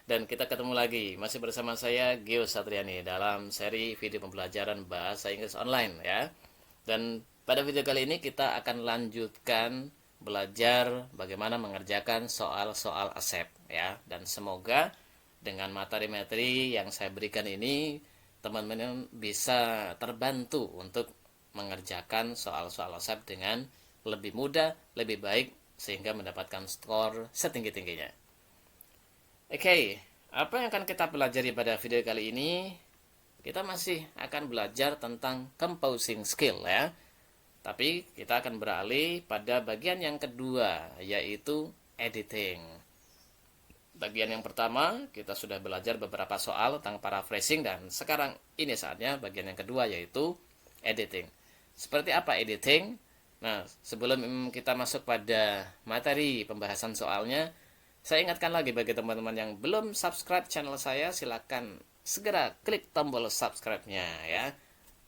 Dan kita ketemu lagi, masih bersama saya Gio Satriani dalam seri video pembelajaran bahasa Inggris online ya. Dan pada video kali ini kita akan lanjutkan belajar bagaimana mengerjakan soal-soal ASEP ya. Dan semoga dengan materi-materi yang saya berikan ini teman-teman bisa terbantu untuk mengerjakan soal-soal ASEP dengan lebih mudah, lebih baik sehingga mendapatkan skor setinggi-tingginya. Oke, apa yang akan kita pelajari pada video kali ini? Kita masih akan belajar tentang composing skill ya. Tapi kita akan beralih pada bagian yang kedua, yaitu editing. Bagian yang pertama, kita sudah belajar beberapa soal tentang paraphrasing dan sekarang ini saatnya bagian yang kedua, yaitu editing. Seperti apa editing? Nah, sebelum kita masuk pada materi pembahasan soalnya, saya ingatkan lagi bagi teman-teman yang belum subscribe channel saya, silakan segera klik tombol subscribe-nya ya.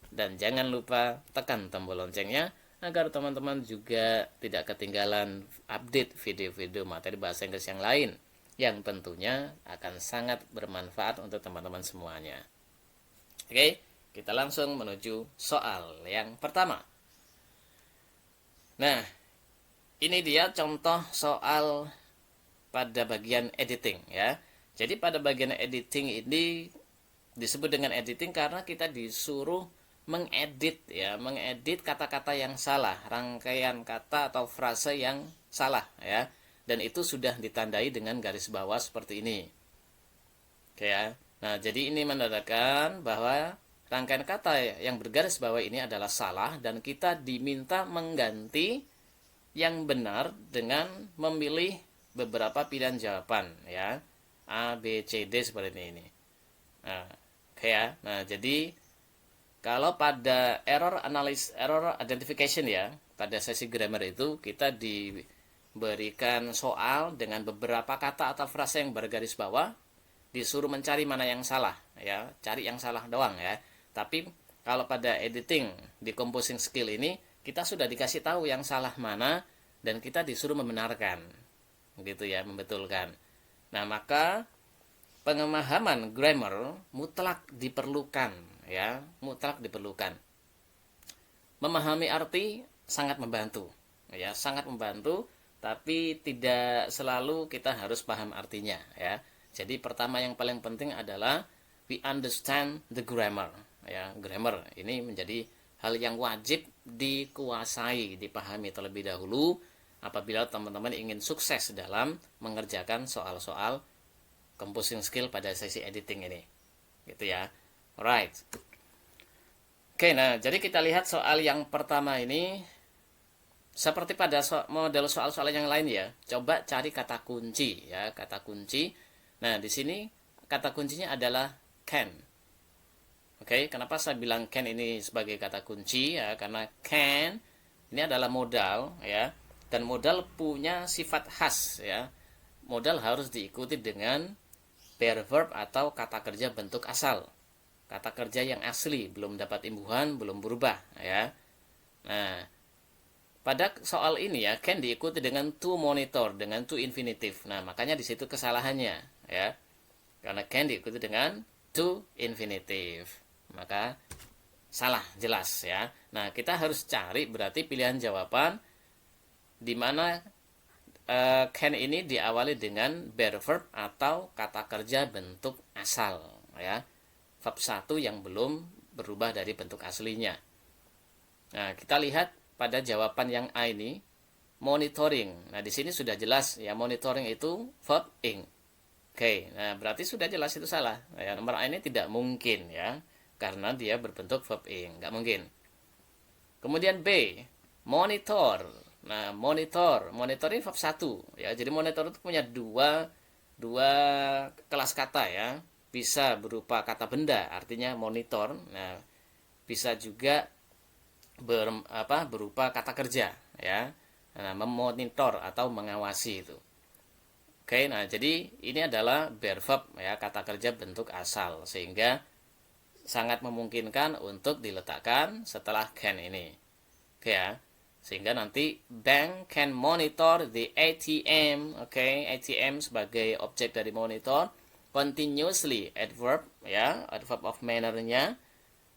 Dan jangan lupa tekan tombol loncengnya agar teman-teman juga tidak ketinggalan update video-video materi bahasa Inggris yang lain yang tentunya akan sangat bermanfaat untuk teman-teman semuanya. Oke, kita langsung menuju soal yang pertama. Nah, ini dia contoh soal pada bagian editing ya. Jadi pada bagian editing ini disebut dengan editing karena kita disuruh mengedit ya, mengedit kata-kata yang salah, rangkaian kata atau frase yang salah ya. Dan itu sudah ditandai dengan garis bawah seperti ini. Oke ya. Nah, jadi ini menandakan bahwa rangkaian kata yang bergaris bawah ini adalah salah dan kita diminta mengganti yang benar dengan memilih beberapa pilihan jawaban ya. A, B, C, D seperti ini. Nah, oke ya. Nah, jadi kalau pada error identification ya, pada sesi grammar itu kita diberikan soal dengan beberapa kata atau frase yang bergaris bawah, disuruh mencari mana yang salah ya, cari yang salah doang ya. Tapi kalau pada editing di composing skill ini kita sudah dikasih tahu yang salah mana dan kita disuruh membenarkan. Gitu ya, membetulkan. Nah, maka pemahaman grammar mutlak diperlukan ya, mutlak diperlukan. Memahami arti sangat membantu ya, sangat membantu, tapi tidak selalu kita harus paham artinya ya. Jadi pertama yang paling penting adalah we understand the grammar ya. Grammar ini menjadi hal yang wajib dikuasai, dipahami terlebih dahulu apabila teman-teman ingin sukses dalam mengerjakan soal-soal composing skill pada sesi editing ini. Gitu ya. Alright. Oke, nah jadi kita lihat soal yang pertama ini seperti pada model soal-soal yang lain ya. Coba cari kata kunci ya, kata kunci. Nah, di sini kata kuncinya adalah can. Oke, kenapa saya bilang can ini sebagai kata kunci ya? Karena can ini adalah modal ya, dan modal punya sifat khas ya. Modal harus diikuti dengan pair verb atau kata kerja bentuk asal. Kata kerja yang asli, belum dapat imbuhan, belum berubah ya. Nah, pada soal ini ya, can diikuti dengan to monitor, dengan to infinitive. Nah, makanya di situ kesalahannya ya. Karena can diikuti dengan to infinitive. Maka salah jelas ya. Nah, kita harus cari berarti pilihan jawaban di mana can ini diawali dengan pair verb atau kata kerja bentuk asal ya. Verb 1 yang belum berubah dari bentuk aslinya. Nah, kita lihat pada jawaban yang A ini, monitoring. Nah, di sini sudah jelas ya, monitoring itu verb ing. Oke, nah berarti sudah jelas itu salah. Ya, nomor A ini tidak mungkin ya, karena dia berbentuk verb ing, nggak mungkin. Kemudian B, monitor. Nah, monitor ini verb 1 ya. Jadi monitor itu punya dua kelas kata ya. Bisa berupa kata benda, artinya monitor. Nah, bisa juga berupa kata kerja ya. Nah, memonitor atau mengawasi itu. Oke, nah jadi ini adalah verb ya, kata kerja bentuk asal, sehingga sangat memungkinkan untuk diletakkan setelah can ini. Oke ya. Sehingga nanti bank can monitor the ATM, oke, ATM sebagai objek dari monitor continuously adverb ya, adverb of manner-nya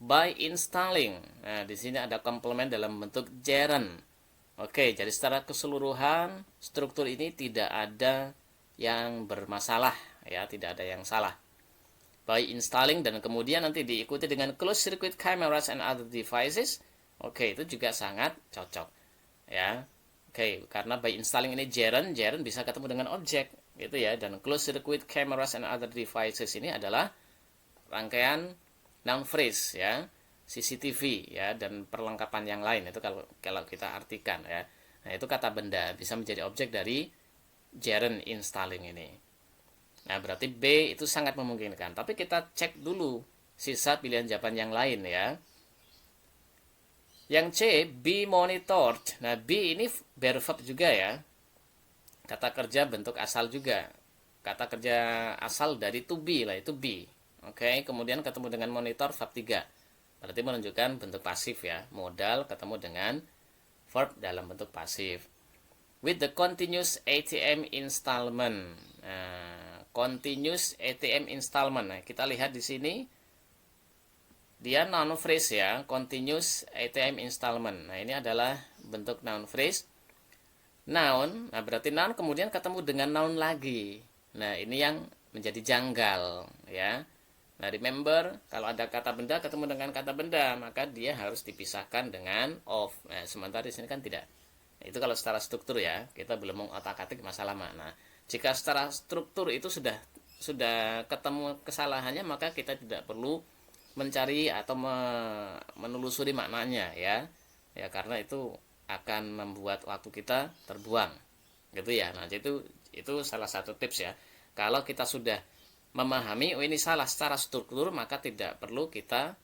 by installing. Nah, di sini ada komplement dalam bentuk gerund. Oke, jadi secara keseluruhan struktur ini tidak ada yang bermasalah ya, tidak ada yang salah. By installing dan kemudian nanti diikuti dengan closed circuit cameras and other devices. Oke, itu juga sangat cocok ya. Oke, karena by installing ini gerund bisa ketemu dengan objek gitu ya, dan closed circuit cameras and other devices ini adalah rangkaian noun phrase ya, CCTV ya, dan perlengkapan yang lain itu kalau kita artikan ya. Nah, itu kata benda bisa menjadi objek dari gerund installing ini. Nah, berarti B itu sangat memungkinkan. Tapi kita cek dulu sisa pilihan jawaban yang lain ya. Yang C, be monitored. Nah, be ini verb juga ya. Kata kerja bentuk asal juga. Kata kerja asal dari to be lah, itu be. Oke, kemudian ketemu dengan monitor verb 3. Berarti menunjukkan bentuk pasif ya. Modal ketemu dengan verb dalam bentuk pasif. With the continuous ATM installment. Nah, continuous ATM installment. Nah, kita lihat di sini dia noun phrase ya, continuous ATM installment. Nah, ini adalah bentuk noun phrase. Noun, nah berarti noun kemudian ketemu dengan noun lagi. Nah, ini yang menjadi janggal ya. Nah, remember kalau ada kata benda ketemu dengan kata benda, maka dia harus dipisahkan dengan of. Nah, sementara di sini kan tidak. Nah, itu kalau secara struktur ya, kita belum mengotak-atik masalah makna. Jika secara struktur itu sudah ketemu kesalahannya, maka kita tidak perlu mencari atau menelusuri maknanya ya. Ya, karena itu akan membuat waktu kita terbuang. Gitu ya. Nah, itu salah satu tips ya. Kalau kita sudah memahami ini salah secara struktur, maka tidak perlu kita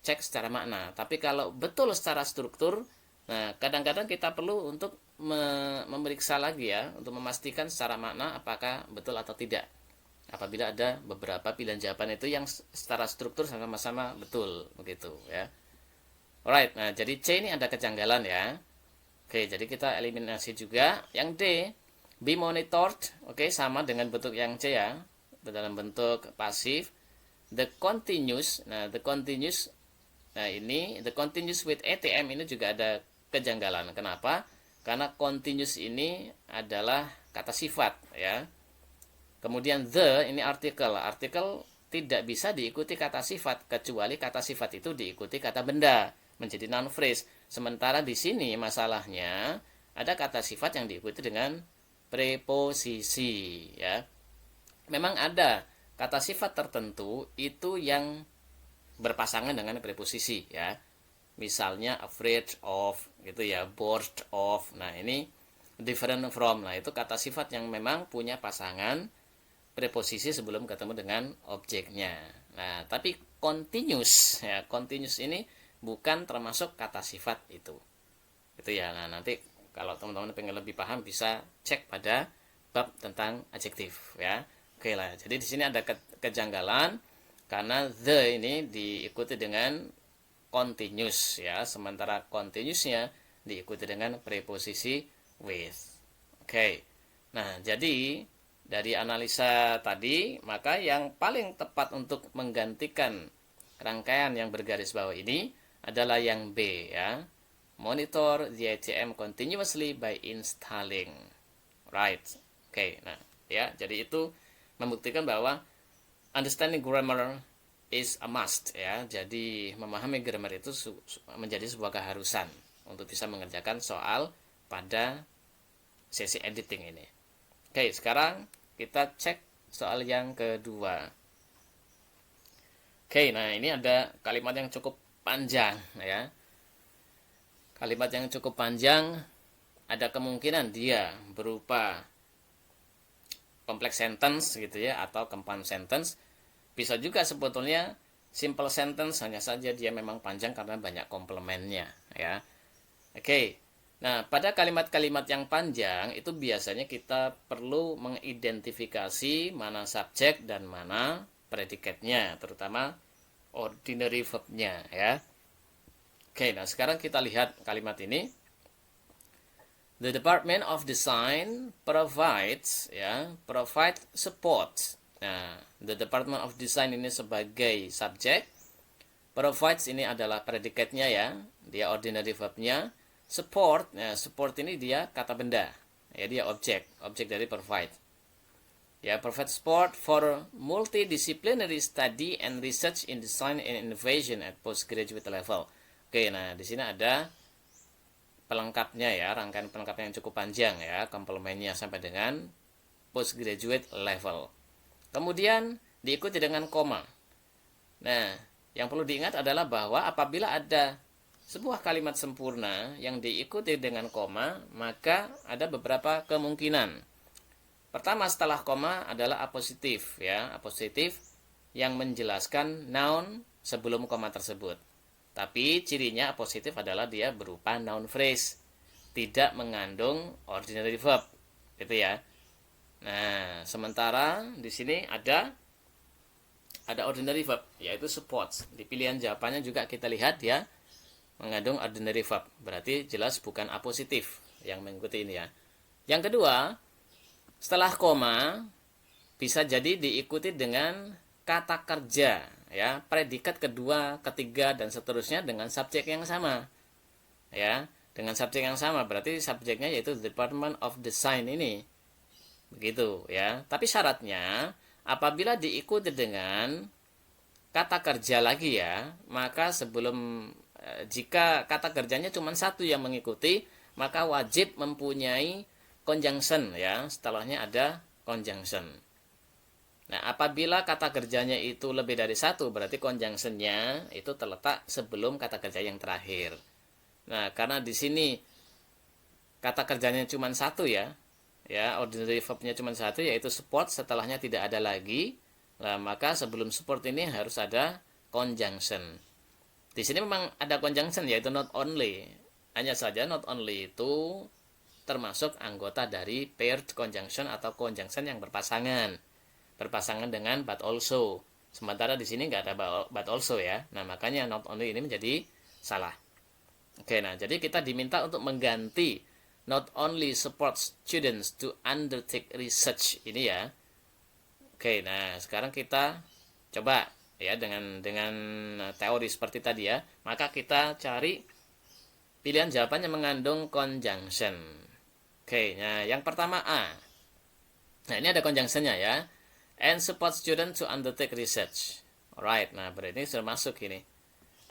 cek secara makna. Tapi kalau betul secara struktur, nah kadang-kadang kita perlu untuk memeriksa lagi ya, untuk memastikan secara makna apakah betul atau tidak. Apabila ada beberapa pilihan jawaban itu yang secara struktur sama-sama betul begitu ya. Alright, nah jadi C ini ada kejanggalan ya. Oke, jadi kita eliminasi juga. Yang D, be monitored. Oke, sama dengan bentuk yang C ya, dalam bentuk pasif. The continuous. Nah, the continuous. Nah, ini the continuous with ATM ini juga ada kejanggalan. Kenapa? Karena continuous ini adalah kata sifat ya. Kemudian the ini artikel. Artikel tidak bisa diikuti kata sifat kecuali kata sifat itu diikuti kata benda menjadi noun phrase. Sementara di sini masalahnya ada kata sifat yang diikuti dengan preposisi ya. Memang ada kata sifat tertentu itu yang berpasangan dengan preposisi ya. Misalnya afraid of gitu ya, bored of. Nah, ini different from. Nah, itu kata sifat yang memang punya pasangan preposisi sebelum ketemu dengan objeknya. Nah, tapi continuous ya, continuous ini bukan termasuk kata sifat itu. Itu ya. Nah, nanti kalau teman-teman pengen lebih paham bisa cek pada bab tentang adjektif ya. Oke lah. Jadi di sini ada kejanggalan karena the ini diikuti dengan continuous ya, sementara continuousnya diikuti dengan preposisi with. Oke. Nah, jadi dari analisa tadi, maka yang paling tepat untuk menggantikan rangkaian yang bergaris bawah ini adalah yang B ya. Monitor the ATM continuously by installing. Right. Oke, nah ya, jadi itu membuktikan bahwa understanding grammar is a must ya. Jadi memahami grammar itu menjadi sebuah keharusan untuk bisa mengerjakan soal pada sesi editing ini. Oke, sekarang kita cek soal yang kedua. Oke, nah ini ada kalimat yang cukup panjang ya. Kalimat yang cukup panjang ada kemungkinan dia berupa complex sentence gitu ya, atau compound sentence. Bisa juga sebetulnya simple sentence, hanya saja dia memang panjang karena banyak komplemennya ya. Oke. Nah, pada kalimat-kalimat yang panjang itu biasanya kita perlu mengidentifikasi mana subjek dan mana predikatnya, terutama ordinary verb-nya ya. Oke, nah sekarang kita lihat kalimat ini. The Department of Design provide support Nah, the Department of Design ini sebagai subjek, provides ini adalah predikatnya ya, dia ordinary verbnya. Support, nah support ini dia kata benda, ya dia objek dari provide. Ya, provide support for multidisciplinary study and research in design and innovation at postgraduate level. Oke, nah di sini ada pelengkapnya ya, rangkaian pelengkap yang cukup panjang ya, komplemennya sampai dengan postgraduate level. Kemudian diikuti dengan koma. Nah, yang perlu diingat adalah bahwa apabila ada sebuah kalimat sempurna yang diikuti dengan koma, maka ada beberapa kemungkinan. Pertama setelah koma adalah apositif ya, apositif yang menjelaskan noun sebelum koma tersebut. Tapi cirinya apositif adalah dia berupa noun phrase, tidak mengandung ordinary verb, gitu ya. Nah, sementara di sini ada ordinary verb, yaitu supports. Di pilihan jawabannya juga kita lihat ya, mengandung ordinary verb. Berarti jelas bukan apositif yang mengikuti ini ya. Yang kedua, setelah koma bisa jadi diikuti dengan kata kerja ya, predikat kedua, ketiga dan seterusnya dengan subjek yang sama. Ya, dengan subjek yang sama berarti subjeknya yaitu Department of Design ini. Begitu ya. Tapi syaratnya apabila diikuti dengan kata kerja lagi ya, maka sebelum jika kata kerjanya cuma satu yang mengikuti, maka wajib mempunyai conjunction ya, setelahnya ada conjunction. Nah, apabila kata kerjanya itu lebih dari satu, berarti conjunctionnya itu terletak sebelum kata kerja yang terakhir. Nah, karena di sini kata kerjanya cuma satu ya, ordinary verbnya cuma satu, yaitu support, setelahnya tidak ada lagi. Nah, maka sebelum support ini harus ada conjunction. Di sini memang ada conjunction, yaitu not only. Hanya saja not only itu termasuk anggota dari paired conjunction atau conjunction yang berpasangan dengan but also. Sementara di sini nggak ada but also ya. Nah, makanya not only ini menjadi salah. Oke, nah jadi kita diminta untuk mengganti not only support students to undertake research ini ya. Oke, nah sekarang kita coba ya dengan teori seperti tadi ya. Maka kita cari pilihan jawabannya mengandung conjunction. Oke, nah yang pertama A. Nah, ini ada conjunctionnya ya. And support students to undertake research. Alright, nah berarti sudah masuk ini.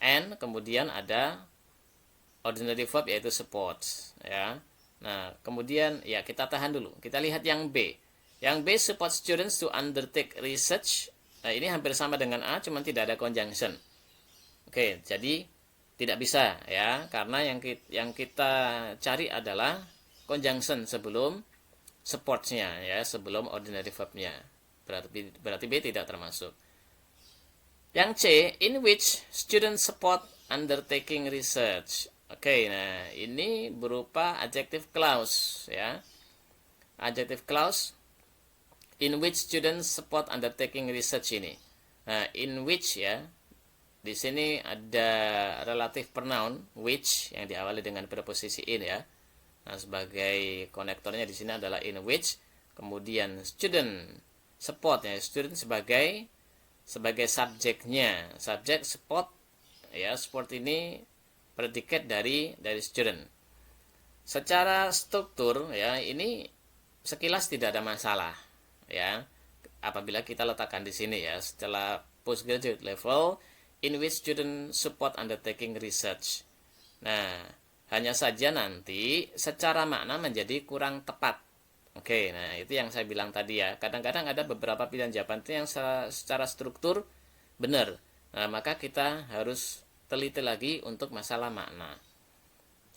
And kemudian ada ordinary verb yaitu supports ya. Nah, kemudian ya kita tahan dulu. Kita lihat yang B. Yang B support students to undertake research. Nah, ini hampir sama dengan A, cuma tidak ada conjunction. Oke, jadi tidak bisa ya, karena yang kita cari adalah conjunction sebelum supports-nya ya, sebelum ordinary verb-nya. Berarti B tidak termasuk. Yang C, in which students support undertaking research. Oke, nah ini berupa adjective clause ya. Adjective clause in which students support undertaking research ini. Nah, in which ya. Di sini ada relative pronoun which yang diawali dengan preposisi in ya. Nah, sebagai konektornya di sini adalah in which, kemudian student support ya, student sebagai subjeknya, subjek support ya, support ini predikat dari student. Secara struktur ya, ini sekilas tidak ada masalah ya, apabila kita letakkan di sini ya, setelah postgraduate level in which student support undertaking research. Nah, hanya saja nanti secara makna menjadi kurang tepat. Oke, nah itu yang saya bilang tadi ya. Kadang-kadang ada beberapa pilihan jawaban itu yang secara struktur benar. Nah, maka kita harus teliti lagi untuk masalah makna.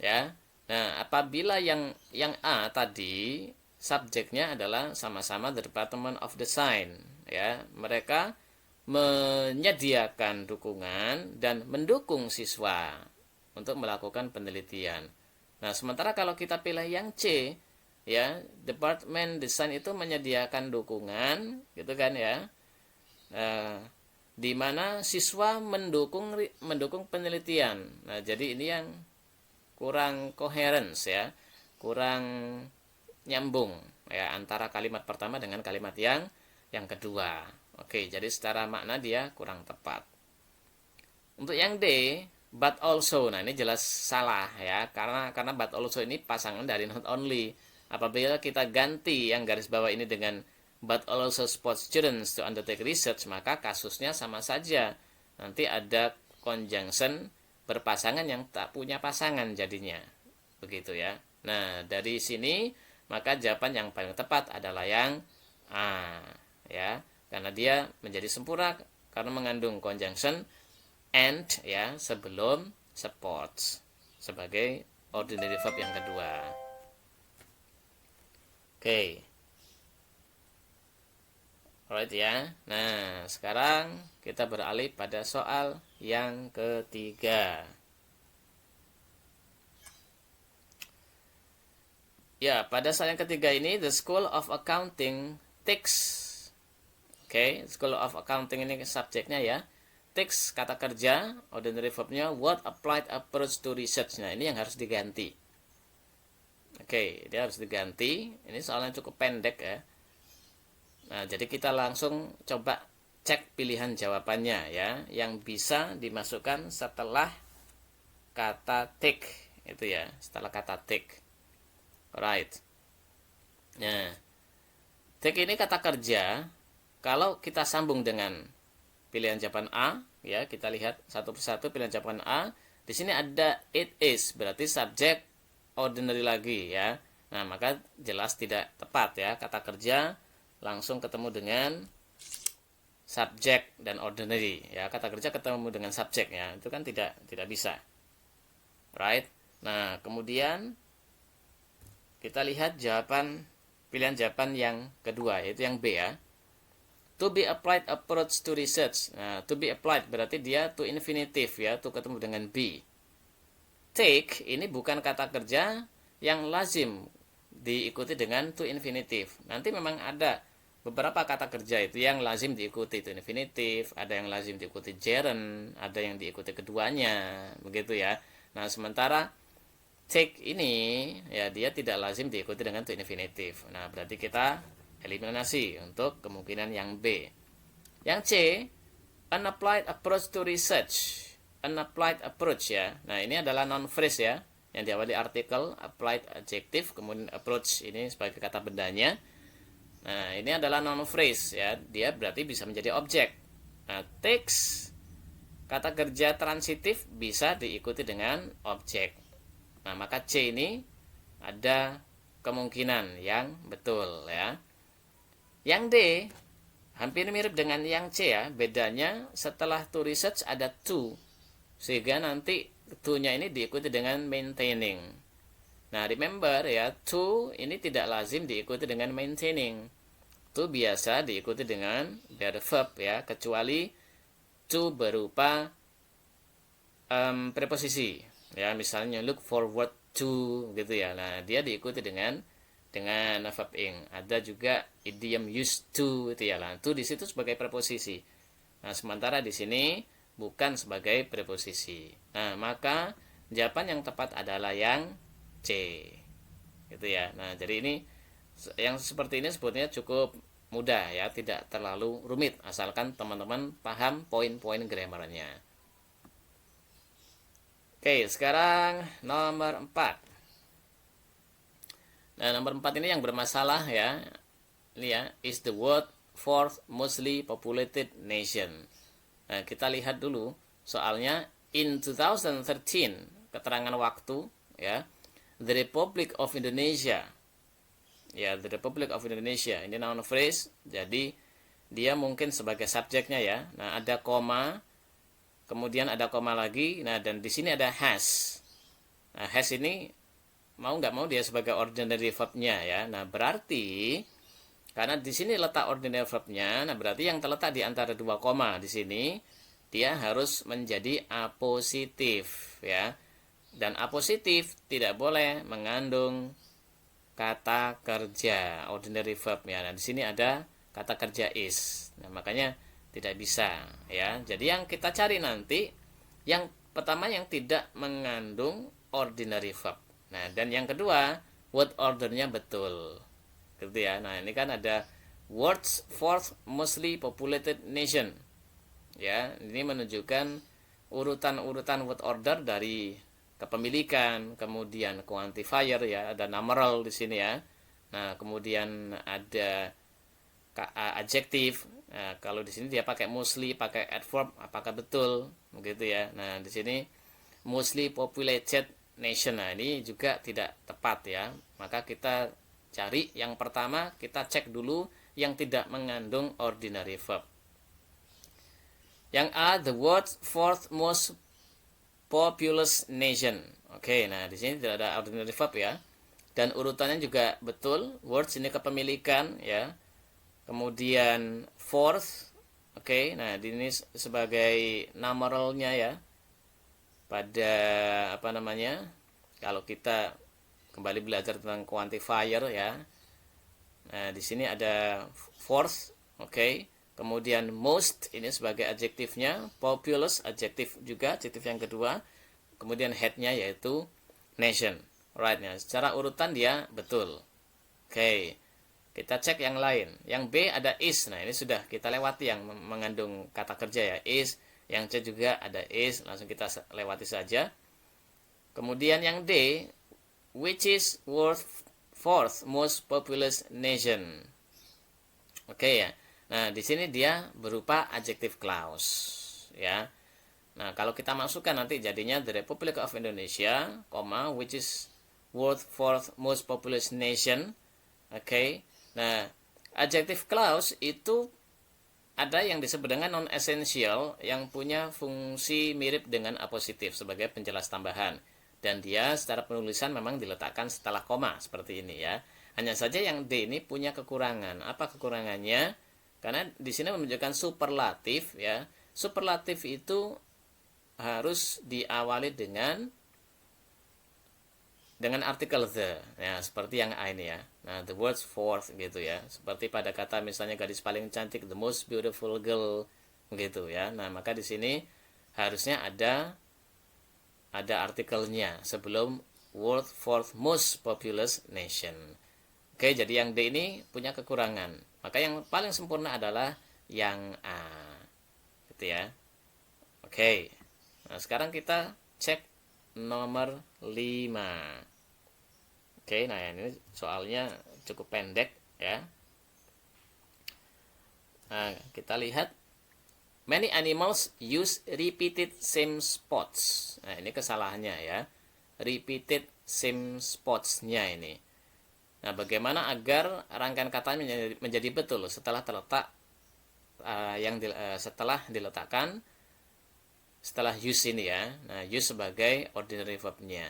Ya. Nah, apabila yang A tadi subjeknya adalah sama-sama the Department of Design, ya. Mereka menyediakan dukungan dan mendukung siswa untuk melakukan penelitian. Nah, sementara kalau kita pilih yang C, ya, Department Design itu menyediakan dukungan, gitu kan ya, di mana siswa mendukung penelitian. Nah, jadi ini yang kurang coherence ya, kurang nyambung ya antara kalimat pertama dengan kalimat yang yang kedua. Oke, jadi secara makna dia kurang tepat. Untuk yang D, but also. Nah, ini jelas salah ya, karena but also ini pasangan dari not only. Apabila kita ganti yang garis bawah ini dengan but also support students to undertake research, maka kasusnya sama saja. Nanti ada conjunction berpasangan yang tak punya pasangan jadinya. Begitu ya. Nah, dari sini maka jawaban yang paling tepat adalah yang A ya, karena dia menjadi sempurna karena mengandung conjunction and ya sebelum supports sebagai ordinary verb yang kedua. Oke. Alright ya. Nah, sekarang kita beralih pada soal yang ketiga. Ya, pada soal yang ketiga ini the School of Accounting takes. Oke, School of Accounting ini subjeknya ya. Takes kata kerja, ordinary verbnya what applied approach to research. Nah, ini yang harus diganti. Oke, dia harus diganti. Ini soalnya cukup pendek ya. Nah, jadi kita langsung coba cek pilihan jawabannya ya, yang bisa dimasukkan setelah kata take itu ya, setelah kata take. Alright. Nah, take ini kata kerja. Kalau kita sambung dengan pilihan jawaban A, ya kita lihat satu persatu pilihan jawaban A. Di sini ada it is, berarti subjek ordinary lagi ya. Nah, maka jelas tidak tepat ya, kata kerja langsung ketemu dengan subjek dan ordinary ya, kata kerja ketemu dengan subjek ya, itu kan tidak bisa, right? Nah, kemudian kita lihat pilihan jawaban yang kedua, yaitu yang B ya, to be applied approach to research. Nah, to be applied berarti dia to infinitive ya, to ketemu dengan be. Take ini bukan kata kerja yang lazim diikuti dengan to infinitive. Nanti memang ada beberapa kata kerja itu yang lazim diikuti to infinitive, ada yang lazim diikuti gerund, ada yang diikuti keduanya, begitu ya. Nah, sementara take ini ya dia tidak lazim diikuti dengan to infinitive. Nah, berarti kita eliminasi untuk kemungkinan yang B. Yang C, unapplied approach to research. Unapplied approach ya. Nah, ini adalah noun phrase ya, yang diawali artikel, applied adjective, kemudian approach ini sebagai kata bendanya. Nah, ini adalah noun phrase ya, dia berarti bisa menjadi objek. Nah, takes kata kerja transitif bisa diikuti dengan objek. Nah, maka C ini ada kemungkinan yang betul ya. Yang D hampir mirip dengan yang C ya, bedanya setelah to research ada to, sehingga nanti to-nya ini diikuti dengan maintaining. Nah, remember ya, to ini tidak lazim diikuti dengan maintaining. To biasa diikuti dengan verb ya, kecuali to berupa preposisi. Ya, misalnya look forward to gitu ya. Nah, dia diikuti dengan verb ing. Ada juga idiom used to itu ya. Nah, to di situ sebagai preposisi. Nah, sementara di sini bukan sebagai preposisi. Nah, maka jawaban yang tepat adalah yang C. Gitu ya. Nah, jadi ini yang seperti ini sebetulnya cukup mudah ya, tidak terlalu rumit asalkan teman-teman paham poin-poin grammarnya. Oke, sekarang nomor 4. Nah, nomor 4 ini yang bermasalah ya. Ini ya, is the world fourth mostly populated nation. Nah, kita lihat dulu soalnya in 2013, keterangan waktu ya. The Republic of Indonesia. Ya, the Republic of Indonesia. Ini noun phrase, jadi dia mungkin sebagai subjeknya ya. Nah, ada koma, kemudian ada koma lagi. Nah, dan di sini ada has. Nah, has ini mau nggak mau dia sebagai ordinary verbnya ya. Nah, berarti karena di sini letak ordinary verbnya, nah berarti yang terletak di antara dua koma di sini dia harus menjadi apositif ya. Dan apositif tidak boleh mengandung kata kerja ordinary verb ya. Nah, di sini ada kata kerja is. Nah, makanya tidak bisa ya. Jadi yang kita cari nanti yang pertama yang tidak mengandung ordinary verb. Nah, dan yang kedua word ordernya betul. Gitu ya. Nah, ini kan ada world's fourth mostly populated nation. Ya, ini menunjukkan urutan-urutan word order dari kepemilikan, kemudian quantifier ya, ada numeral di sini ya. Nah, kemudian ada adjektif. Nah, kalau di sini dia pakai mostly, pakai adverb, apakah betul? Begitu ya. Nah, di sini mostly populated nation. Nah, ini juga tidak tepat ya. Maka kita cari yang pertama, kita cek dulu yang tidak mengandung ordinary verb. Yang A, the world's fourth most populous nation. Oke, nah di sini tidak ada ordinary verb ya. Dan urutannya juga betul. Words ini kepemilikan ya. Kemudian fourth. Oke, nah ini sebagai numeralnya ya. Pada apa namanya? Kalau kita kembali belajar tentang quantifier ya. Nah, di sini ada fourth, oke. Kemudian most ini sebagai adjektifnya, populous adjektif juga, adjektif yang kedua. Kemudian headnya yaitu nation. Right, nah, secara urutan dia betul. Oke. Kita cek yang lain. Yang B ada is. Nah, ini sudah kita lewati yang mengandung kata kerja ya, is. Yang C juga ada is, langsung kita lewati saja. Kemudian yang D, which is world fourth most populous nation. Oke ya. Nah, di sini dia berupa adjective clause ya. Nah, kalau kita masukkan nanti jadinya the Republic of Indonesia, which is world fourth most populous nation. Oke. Nah, adjective clause itu ada yang disebut dengan non-essential yang punya fungsi mirip dengan apositif sebagai penjelas tambahan. Dan dia secara penulisan memang diletakkan setelah koma seperti ini ya. Hanya saja yang D ini punya kekurangan. Apa kekurangannya? Karena di sini menunjukkan superlatif ya. Superlatif itu harus diawali dengan artikel the ya, seperti yang A ini ya. Nah, the world's fourth gitu ya. Seperti pada kata misalnya gadis paling cantik, the most beautiful girl gitu ya. Nah, maka di sini harusnya ada artikelnya sebelum world fourth most populous nation. Oke, jadi yang D ini punya kekurangan. Maka yang paling sempurna adalah yang A. Gitu ya. Oke. Nah, sekarang kita cek nomor 5. Oke, nah ini soalnya cukup pendek ya. Nah, kita lihat many animals use repeated same spots. Nah, ini kesalahannya ya. Repeated same spots-nya ini. Nah, bagaimana agar rangkaian kata menjadi betul setelah terletak setelah diletakkan setelah use ini ya. Nah, use sebagai ordinary verb-nya.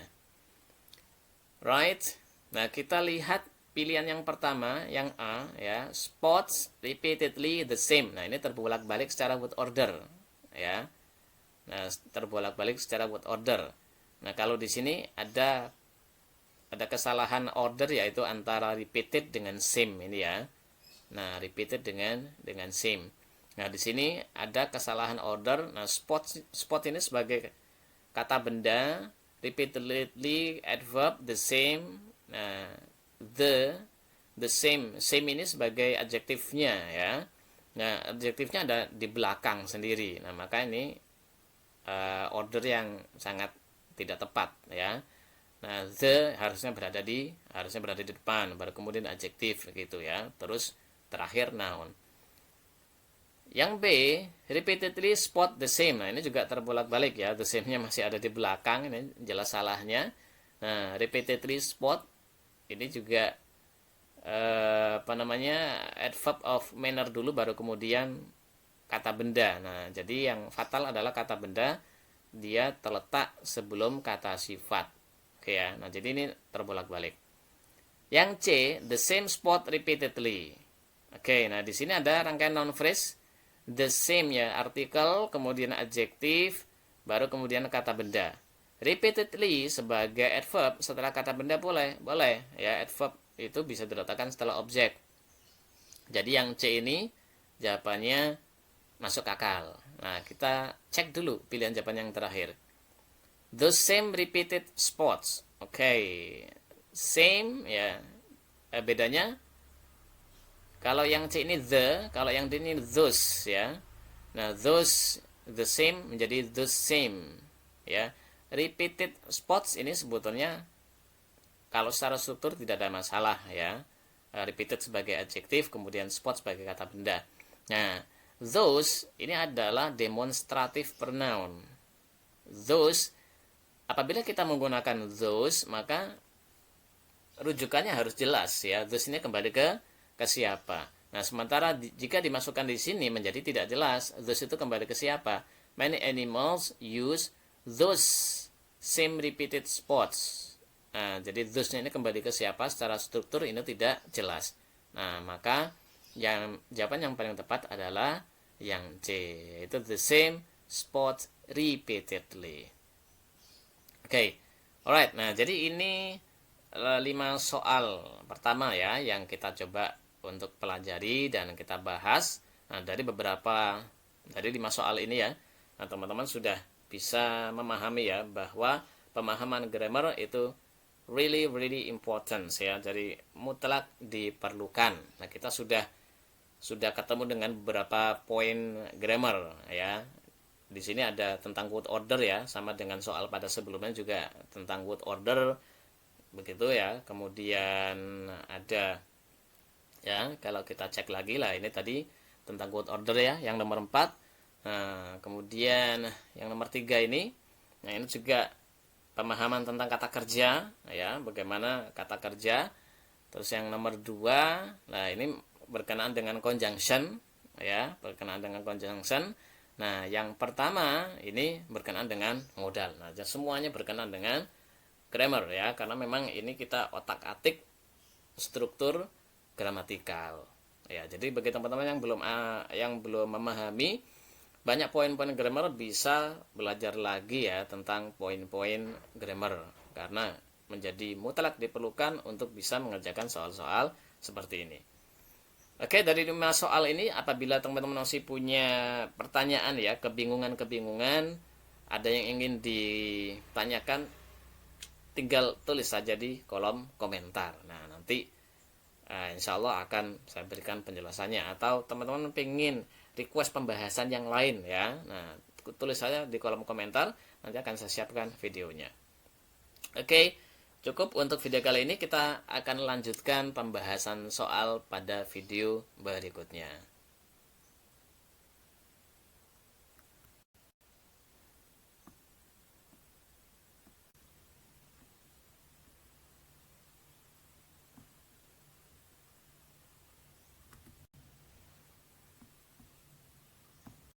Right? Nah, kita lihat pilihan yang pertama, yang A ya, spots repeatedly the same. Nah, ini terbolak-balik secara word order ya. Nah, terbolak-balik secara word order. Nah, kalau di sini ada kesalahan order yaitu antara repeated dengan same ini ya. Nah, repeated dengan same. Nah, di sini ada kesalahan order. Nah, spot ini sebagai kata benda, repeatedly adverb the same. Nah, the same ini sebagai adjektifnya ya. Nah, adjektifnya ada di belakang sendiri. Nah, maka ini order yang sangat tidak tepat ya. Nah, the harusnya berada di depan, baru kemudian adjektif gitu ya. Terus terakhir noun. Yang B, repeatedly spot the same. Nah, ini juga terbolak-balik ya. The same-nya masih ada di belakang, ini jelas salahnya. Nah, repeatedly spot ini juga adverb of manner dulu baru kemudian kata benda. Nah, jadi yang fatal adalah kata benda dia terletak sebelum kata sifat. Oke ya. Nah, jadi ini terbolak-balik. Yang C, the same spot repeatedly. Oke, nah di sini ada rangkaian noun phrase the same ya, artikel, kemudian adjektif, baru kemudian kata benda. Repeatedly sebagai adverb setelah kata benda boleh ya, adverb itu bisa diletakkan setelah objek. Jadi yang C ini jawabannya masuk akal. Nah, kita cek dulu pilihan jawaban yang terakhir. The same repeated spots. Oke. Same ya. Bedanya Kalau yang C ini the, kalau yang D ini those ya. Nah, those the same menjadi the same ya. Repeated spots ini sebetulnya kalau secara struktur tidak ada masalah ya. Repeated sebagai adjektif, kemudian spot sebagai kata benda. Nah, those ini adalah demonstrative pronoun. Those, apabila kita menggunakan those, maka rujukannya harus jelas ya. Those ini kembali ke siapa. Nah, sementara jika dimasukkan di sini menjadi tidak jelas, those itu kembali ke siapa? Many animals use those same repeated spots. Nah, jadi those ini kembali ke siapa? Secara struktur ini tidak jelas. Nah, maka jawaban yang paling tepat adalah yang C, yaitu the same spots repeatedly. Oke, alright. Nah, jadi ini 5 soal pertama ya yang kita coba untuk pelajari dan kita bahas. Nah, dari 5 soal ini ya, nah teman-teman sudah bisa memahami ya bahwa pemahaman grammar itu really important ya, jadi mutlak diperlukan. Nah, kita sudah ketemu dengan beberapa poin grammar ya. Di sini ada tentang word order ya, sama dengan soal pada sebelumnya juga tentang word order begitu ya. Kemudian ada ya, kalau kita cek lagi lah, ini tadi tentang word order ya yang nomor 4. Nah, kemudian yang nomor 3 ini, nah ini juga pemahaman tentang kata kerja ya, bagaimana kata kerja. Terus yang nomor 2, nah ini berkenaan dengan conjunction ya, berkenaan dengan conjunction. Nah, yang pertama ini berkenaan dengan modal. Nah, semuanya berkenaan dengan grammar ya, karena memang ini kita otak-atik struktur gramatikal. Ya, jadi bagi teman-teman yang belum memahami banyak poin-poin grammar, bisa belajar lagi ya tentang poin-poin grammar, karena menjadi mutlak diperlukan untuk bisa mengerjakan soal-soal seperti ini. Oke, dari 5 soal ini, apabila teman-teman masih punya pertanyaan ya, kebingungan-kebingungan, ada yang ingin ditanyakan, tinggal tulis saja di kolom komentar. Nah, nanti insya Allah akan saya berikan penjelasannya. Atau teman-teman pengen request pembahasan yang lain ya, nah tulis saja di kolom komentar, nanti akan saya siapkan videonya. Oke, cukup untuk video kali ini. Kita akan lanjutkan pembahasan soal pada video berikutnya.